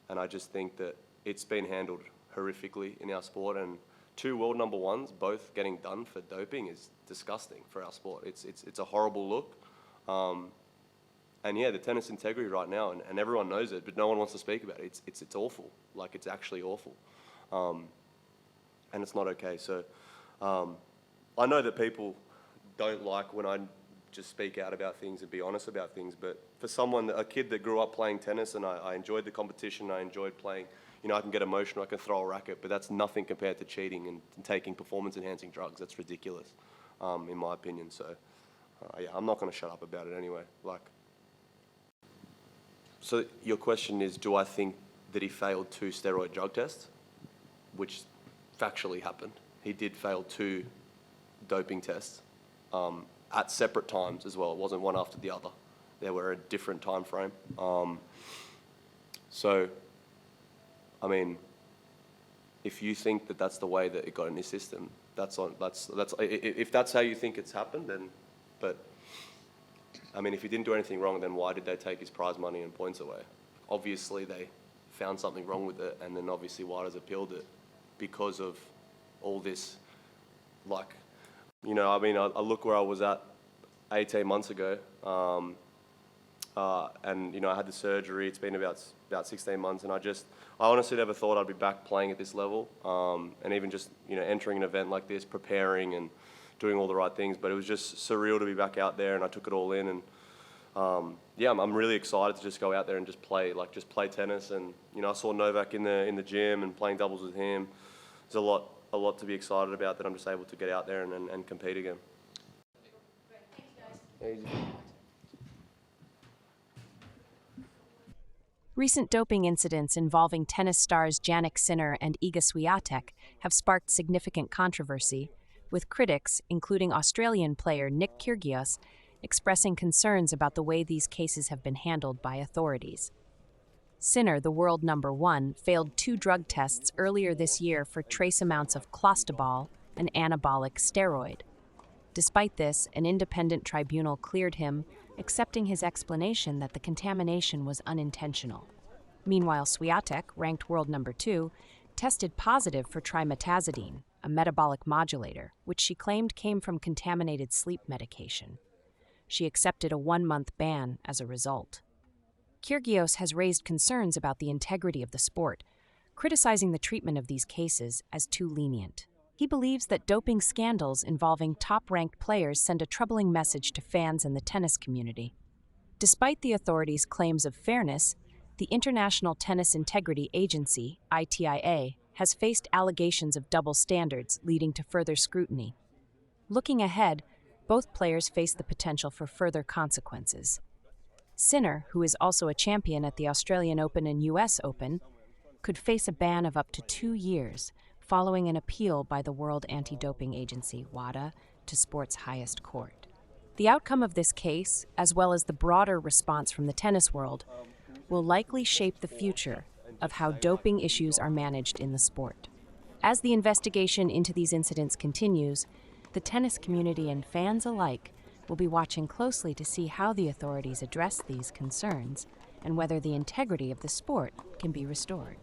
And I just think that it's been handled horrifically in our sport, and two world number ones both getting done for doping is disgusting for our sport. It's a horrible look. And yeah, the tennis integrity right now, and everyone knows it, but no one wants to speak about it. It's awful. Like, it's actually awful. And it's not okay. So I know that people don't like when I just speak out about things and be honest about things, but for someone, a kid that grew up playing tennis, and I enjoyed the competition, I enjoyed playing, you know, I can get emotional, I can throw a racket, but that's nothing compared to cheating and taking performance-enhancing drugs. That's ridiculous, in my opinion. So yeah, I'm not going to shut up about it anyway. So your question is, do I think that he failed 2 steroid drug tests? Which factually happened. He did fail 2 doping tests at separate times as well. It wasn't one after the other. They were a different time frame. So, I mean, if you think that that's the way that it got in his system, if that's how you think it's happened, then, but, I mean, if he didn't do anything wrong, then why did they take his prize money and points away? Obviously, they found something wrong with it, and then obviously WADA's appealed it because of all this, like, you know, I mean, I look where I was at 18 months ago, and, you know, I had the surgery. It's been about 16 months, and I honestly never thought I'd be back playing at this level, and even just, you know, entering an event like this, preparing and doing all the right things. But it was just surreal to be back out there, and I took it all in, and yeah, I'm really excited to just go out there and just play tennis. And, you know, I saw Novak in the gym and playing doubles with him. There's a lot to be excited about, that I'm just able to get out there and compete again. Thanks, guys. Recent doping incidents involving tennis stars Jannik and Iga Swiatek have sparked significant controversy, with critics, including Australian player Nick Kyrgios, expressing concerns about the way these cases have been handled by authorities. Sinner, the world number 1, failed 2 drug tests earlier this year for trace amounts of clostebol, an anabolic steroid. Despite this, an independent tribunal cleared him, accepting his explanation that the contamination was unintentional. Meanwhile, Swiatek, ranked world number 2, tested positive for trimetazidine, a metabolic modulator, which she claimed came from contaminated sleep medication. She accepted a 1-month ban as a result. Kyrgios has raised concerns about the integrity of the sport, criticizing the treatment of these cases as too lenient. He believes that doping scandals involving top-ranked players send a troubling message to fans and the tennis community. Despite the authorities' claims of fairness, the International Tennis Integrity Agency, ITIA, has faced allegations of double standards, leading to further scrutiny. Looking ahead, both players face the potential for further consequences. Sinner, who is also a champion at the Australian Open and US Open, could face a ban of up to 2 years, following an appeal by the World Anti-Doping Agency, WADA, to sport's highest court. The outcome of this case, as well as the broader response from the tennis world, will likely shape the future of how doping issues are managed in the sport. As the investigation into these incidents continues, the tennis community and fans alike will be watching closely to see how the authorities address these concerns and whether the integrity of the sport can be restored.